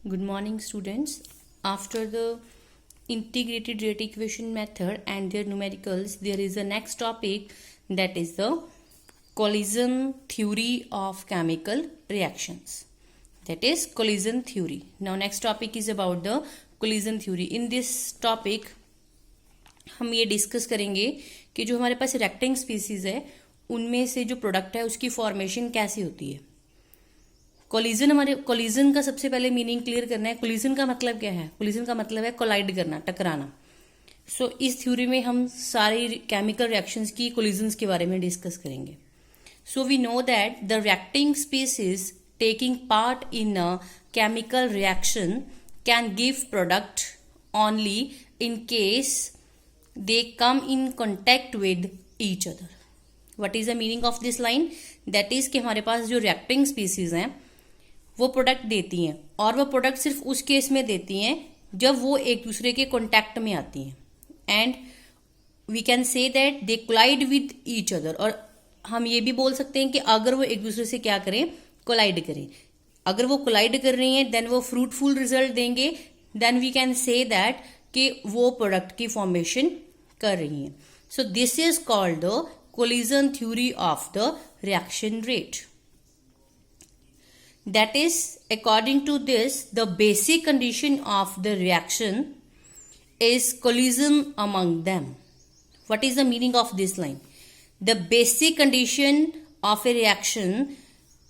Good morning, students. After the integrated rate equation method and their numericals, there is a next topic, that is the collision theory of chemical reactions. That is collision theory. Now next topic is about the collision theory. In this topic हम ये discuss करेंगे कि जो हमारे पास reacting species है उनमें से जो प्रोडक्ट है उसकी फॉर्मेशन कैसी होती है. कोलिजन का सबसे पहले मीनिंग क्लियर करना है. कोलिजन का मतलब क्या है? कोलिजन का मतलब है कोलाइड करना, टकराना. सो इस थ्योरी में हम सारी केमिकल रिएक्शंस की कोलिजन्स के बारे में डिस्कस करेंगे. So we know that the reacting species taking part in a chemical reaction can give product only in case they come in contact with each other. What is the meaning of this line? That is कि हमारे पास जो reacting species हैं वो product देती हैं और वो product सिर्फ उस केस में देती हैं जब वो एक दूसरे के कॉन्टैक्ट में आती हैं. And we can say that they collide with each other. और हम ये भी बोल सकते हैं कि अगर वो एक दूसरे से क्या करें, कोलाइड करें. अगर वो कोलाइड कर रही हैं देन वो फ्रूटफुल रिजल्ट देंगे. Then we can say that कि वो प्रोडक्ट की फॉर्मेशन कर रही हैं. So this is called the collision theory of the reaction rate. That is according to this the basic condition of the reaction is collision among them. What is the meaning of this line? The basic condition of a reaction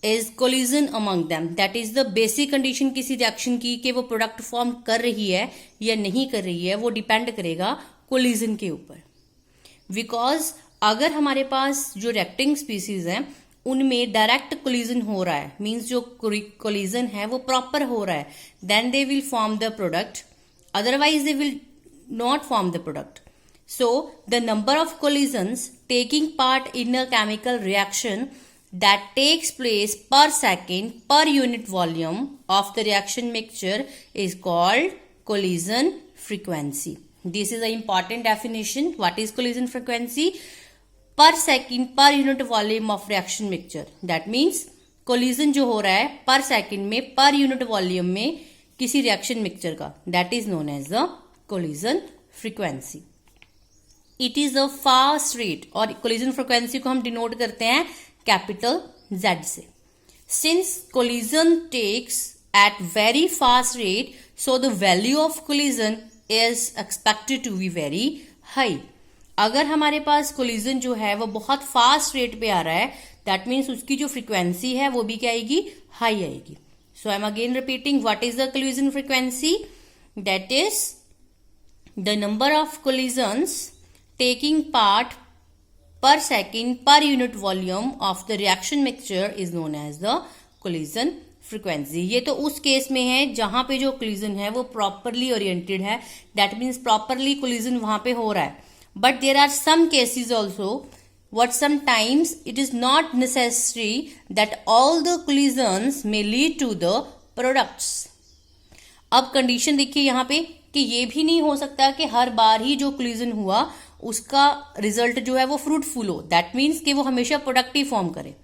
is collision among them. That is the basic condition किसी reaction की कि वो product form कर रही है या नहीं कर रही है, वो depend करेगा collision के ऊपर. Because अगर हमारे पास जो reacting species हैं उनमें direct collision हो रहा है, means जो collision है वो proper हो रहा है, then they will form the product. Otherwise they will not form the product. So the number of collisions taking part in a chemical reaction that takes place per second per unit volume of the reaction mixture is called collision frequency. This is an important definition. What is collision frequency? Per second per unit volume of reaction mixture. That means collision जो हो रहा है per second में per unit volume में किसी reaction mixture का, that is known as the collision frequency. It is a fast rate. और collision frequency को हम denote करते हैं capital Z से. Since collision takes at very fast rate, so the value of collision is expected to be very high. अगर हमारे पास collision जो है वो बहुत fast rate पे आ रहा है, that means उसकी जो frequency है वो भी क्या आएगी, high आएगी. So I am again repeating, what is the collision frequency? That is the number of collisions taking part per second per unit volume of the reaction mixture is known as the collision frequency. ये तो उस case में है जहां पे जो collision है वो properly oriented है, that means properly collision वहां पे हो रहा है. But there are some cases also what sometimes it is not necessary that all the collisions may lead to the products. अब कंडीशन देखिए यहाँ पे कि ये भी नहीं हो सकता कि हर बार ही जो कोलिजन हुआ उसका रिजल्ट जो है वो फ्रूटफुल हो. दैट मीन्स कि वो हमेशा प्रोडक्ट ही फॉर्म करे.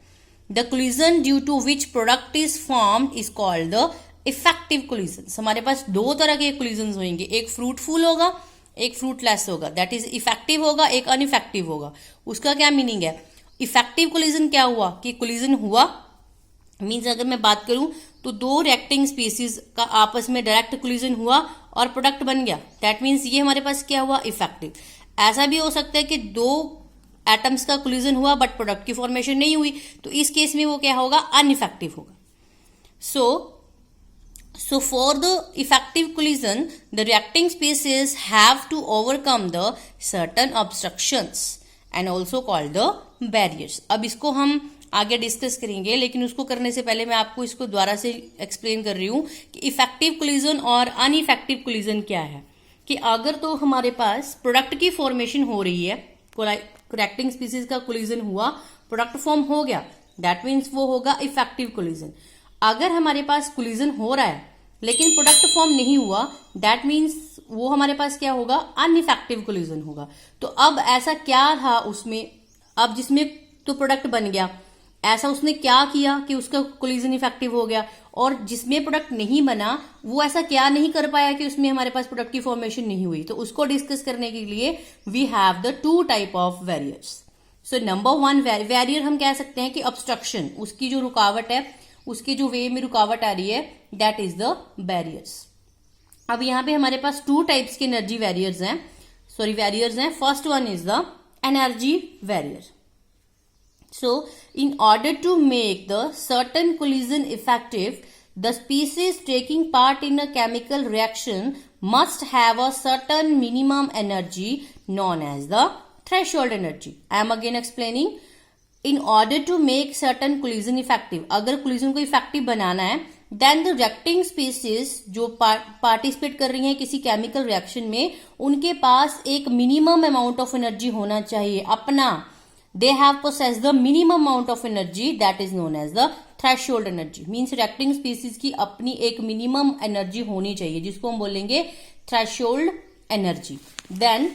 The collision due to which product is formed is called the effective collision. हमारे पास दो तरह के कोलिजन होंगे, एक फ्रूटफुल होगा एक फ्रूटलेस होगा. दैट इज इफेक्टिव होगा, एक अनइफेक्टिव होगा. उसका क्या मीनिंग है? इफेक्टिव कोलिजन क्या हुआ कि कोलिजन हुआ मीन्स अगर मैं बात करूं तो दो रिएक्टिंग स्पीसीज का आपस में डायरेक्ट कोलिजन हुआ और प्रोडक्ट बन गया. दैट मीन्स ये हमारे पास क्या हुआ, इफेक्टिव. ऐसा भी हो सकता है कि दो एटम्स का कोलिजन हुआ बट प्रोडक्ट की फॉर्मेशन नहीं हुई, तो इस केस में वो क्या होगा, अनइफेक्टिव होगा. So for the effective collision, the reacting species have to overcome the certain obstructions and also called the barriers. अब इसको हम आगे डिस्कस करेंगे, लेकिन उसको करने से पहले मैं आपको इसको दोबारा से एक्सप्लेन कर रही हूँ कि इफेक्टिव कोलिजन और अनइफेक्टिव कोलिजन क्या है. कि अगर तो हमारे पास प्रोडक्ट की फॉर्मेशन हो रही है, रिएक्टिंग स्पीसीज का कोलिजन हुआ, प्रोडक्ट फॉर्म हो गया, दैट मीन्स वो होगा इफेक्टिव कोलिजन. अगर हमारे पास कोलिजन हो रहा है लेकिन प्रोडक्ट फॉर्म नहीं हुआ, दैट मीन्स वो हमारे पास क्या होगा, अनइफेक्टिव कोलिजन होगा. तो अब ऐसा क्या था उसमें, अब जिसमें तो प्रोडक्ट बन गया, ऐसा उसने क्या किया कि उसका कोलिजन इफेक्टिव हो गया, और जिसमें प्रोडक्ट नहीं बना वो ऐसा क्या नहीं कर पाया कि उसमें हमारे पास प्रोडक्ट की फॉर्मेशन नहीं हुई। तो उसको डिस्कस करने के लिए we have the two type of barriers. So number one barrier हम कह सकते हैं कि ऑब्स्ट्रक्शन, उसकी जो रुकावट है, उसके जो वे में रुकावट आ रही है, दैट इज द बैरियर्स। अब यहाँ पे हमारे पास टू टाइप्स के एनर्जी बैरियर्स हैं, बैरियर्स हैं। First one is the energy barrier. So, in order to make the certain collision effective, the species taking part in a chemical reaction must have a certain minimum energy known as the threshold energy. I am again explaining. In order to make certain collision effective, अगर collision को effective बनाना है, then the reacting species जो participate कर रही हैं किसी chemical reaction में, उनके पास एक minimum amount of energy होना चाहिए अपना। They have possessed the minimum amount of energy that is known as the threshold energy. Means reacting species की अपनी एक minimum energy होनी चाहिए जिसको हम बोलेंगे threshold energy. Then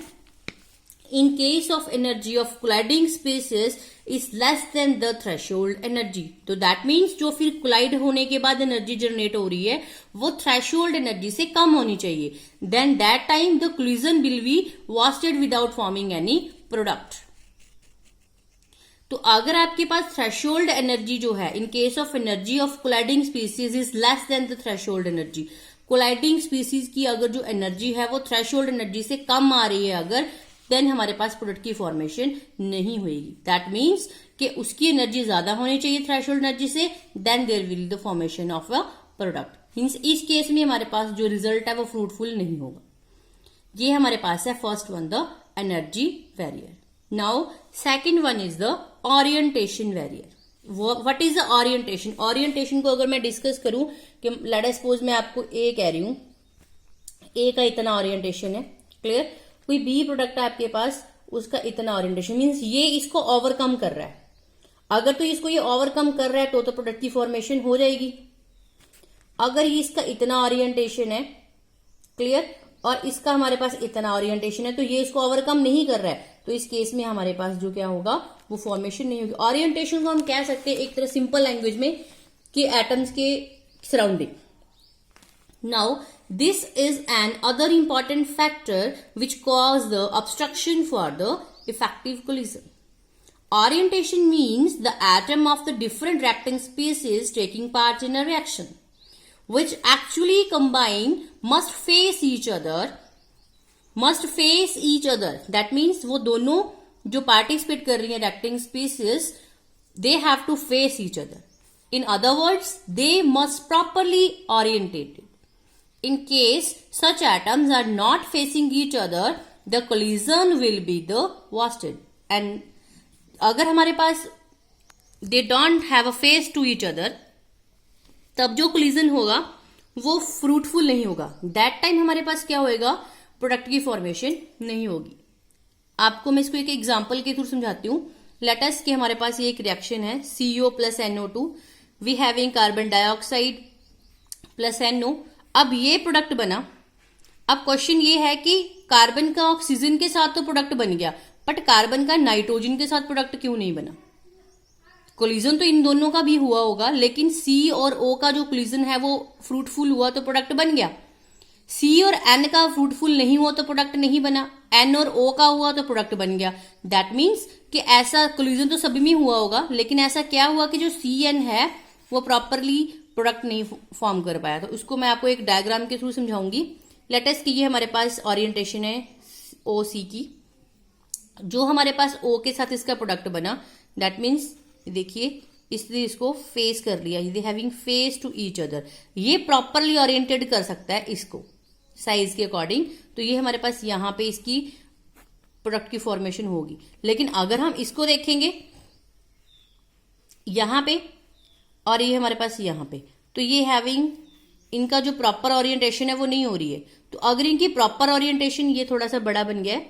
in case of energy of colliding species is less than the threshold energy. तो that means जो फिर collide होने के बाद energy generate हो रही है वो threshold energy से कम होनी चाहिए. Then that time the collision will be wasted without forming any product. तो अगर आपके पास थ्रेशोल्ड एनर्जी जो है, in case of energy of colliding species is less than the threshold energy, colliding species की अगर जो एनर्जी है वो थ्रेशोल्ड एनर्जी से कम आ रही है अगर, देन हमारे पास प्रोडक्ट की फॉर्मेशन नहीं होगी। दैट मीन्स कि उसकी एनर्जी ज्यादा होनी चाहिए थ्रेशोल्ड एनर्जी से, then there will the formation of a product. Means इस केस में हमारे पास जो रिजल्ट है वो फ्रूटफुल नहीं होगा। ये हमारे पास है first one, the energy barrier. Now second one is the orientation barrier. What is the orientation? Orientation को अगर मैं डिस्कस करूं कि लेट अस सपोज मैं आपको ए कह रही हूं, ए का इतना ओरिएंटेशन है, क्लियर। कोई बी प्रोडक्ट है आपके पास, उसका इतना ओरिएंटेशन, मीन्स ये इसको ओवरकम कर रहा है। अगर तो इसको ये ओवरकम कर रहा है तो प्रोडक्ट की फॉर्मेशन हो जाएगी। अगर ये इसका इतना ओरिएंटेशन है, क्लियर, और इसका हमारे पास इतना ओरिएंटेशन है, तो ये इसको ओवरकम नहीं कर रहा है, तो इस केस में हमारे पास जो क्या होगा वो फॉर्मेशन नहीं होगी। ओरिएंटेशन को हम कह सकते हैं एक तरह सिंपल लैंग्वेज में कि एटम्स के surrounding. Now this is an other important factor which cause the obstruction for the effective collision. Orientation means the atom of the different reacting species taking part in a reaction, which actually combine must face each other. That means वो दोनों जो participate कर रही हैं reacting species, they have to face each other. In other words, they must properly orientate. In case such atoms are not facing each other, the collision will be the wasted. And अगर हमारे पास they don't have a face to each other, तब जो collision होगा वो fruitful नहीं होगा। That time हमारे पास क्या होएगा, प्रोडक्ट की फॉर्मेशन नहीं होगी। आपको मैं इसको एक एग्जांपल के थ्रू समझाती हूँ। लेट अस कि हमारे पास ये एक रिएक्शन है CO plus NO2, we having carbon dioxide plus NO। अब ये प्रोडक्ट बना। अब क्वेश्चन ये है कि कार्बन का ऑक्सीजन के साथ तो प्रोडक्ट बन गया, बट कार्बन का नाइट्रोजन के साथ प्रोडक्ट क्यों नहीं बना? कोलिजन तो इन दोनों का भी हुआ होगा, लेकिन C और O का जो कोलिजन है वो फ्रूटफुल हुआ तो प्रोडक्ट बन गया। C और N का फ्रूटफुल नहीं हुआ तो प्रोडक्ट नहीं बना, N और O का हुआ तो प्रोडक्ट बन गया। दैट मीन्स कि ऐसा कोलिजन तो सभी में हुआ होगा, लेकिन ऐसा क्या हुआ कि जो CN है वो प्रॉपरली प्रोडक्ट नहीं फॉर्म कर पाया। तो उसको मैं आपको एक डायग्राम के थ्रू समझाऊंगी। लेट अस कि ये हमारे पास ओरिएंटेशन है OC की, जो हमारे पास O के साथ इसका प्रोडक्ट बना। दैट मीन्स देखिए इसने इसको फेस कर लिया, they having face to each other. ये प्रॉपरली ओरिएंटेड कर सकता है इसको साइज के अकॉर्डिंग, तो ये हमारे पास यहाँ पे इसकी प्रोडक्ट की फॉर्मेशन होगी। लेकिन अगर हम इसको देखेंगे यहाँ पे और ये हमारे पास यहाँ पे, तो ये हैविंग इनका जो प्रॉपर ओरिएंटेशन है वो नहीं हो रही है। तो अगर इनकी प्रॉपर ओरिएंटेशन, ये थोड़ा सा बड़ा बन गया है,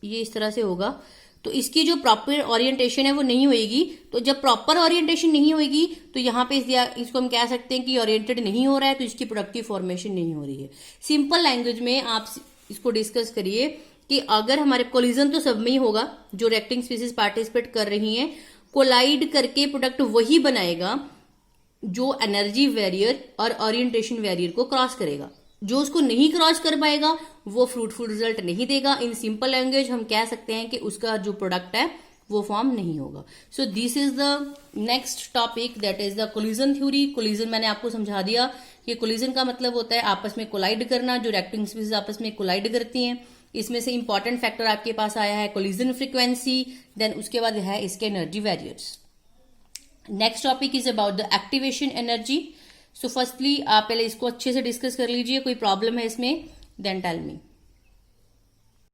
ये इस तरह से होगा, तो इसकी जो प्रॉपर ओरिएंटेशन है वो नहीं होएगी। तो जब प्रॉपर ओरिएंटेशन नहीं होएगी तो यहाँ पे इसको हम कह सकते हैं कि ओरिएंटेड नहीं हो रहा है, तो इसकी प्रोडक्टिव फॉर्मेशन नहीं हो रही है। सिंपल लैंग्वेज में आप इसको डिस्कस करिए कि अगर हमारे कोलिजन तो सब में ही होगा, जो रिएक्टिंग स्पीसीज पार्टिसिपेट कर रही हैं, कोलाइड करके प्रोडक्ट वही बनाएगा जो एनर्जी बैरियर और ओरिएंटेशन बैरियर को क्रॉस करेगा। जो उसको नहीं क्रॉस कर पाएगा वो फ्रूटफुल रिजल्ट नहीं देगा। इन सिंपल लैंग्वेज हम कह सकते हैं कि उसका जो प्रोडक्ट है वो फॉर्म नहीं होगा। सो this is the next topic, that is the collision theory. Collision मैंने आपको समझा दिया कि कोलिजन का मतलब होता है आपस में कोलाइड करना, जो रिएक्टिंग स्पीसीज आपस में कोलाइड करती हैं। इसमें से इंपॉर्टेंट फैक्टर आपके पास आया है कोलिजन फ्रीक्वेंसी, देन उसके बाद है इसके energy barriers. Next topic is about the activation energy. So firstly आप पहले इसको अच्छे से डिस्कस कर लीजिए, कोई प्रॉब्लम है इसमें देन टेल मी।